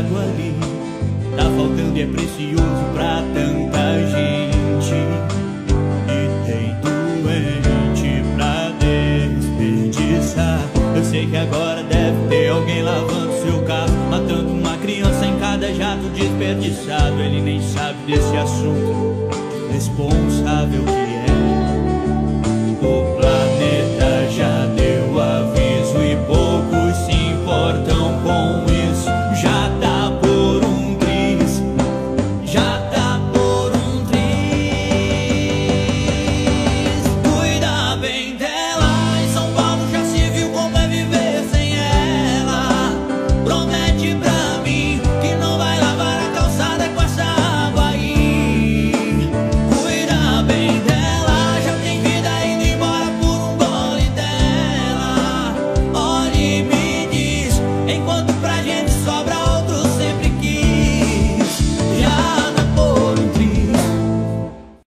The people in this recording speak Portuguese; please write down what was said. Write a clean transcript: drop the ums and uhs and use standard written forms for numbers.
água ali. Tá faltando e é precioso pra tanta gente. E tem doente pra desperdiçar. Eu sei que agora deve ter alguém lavando seu carro, matando uma criança em cada jato desperdiçado. Ele nem sabe desse assunto. Responsa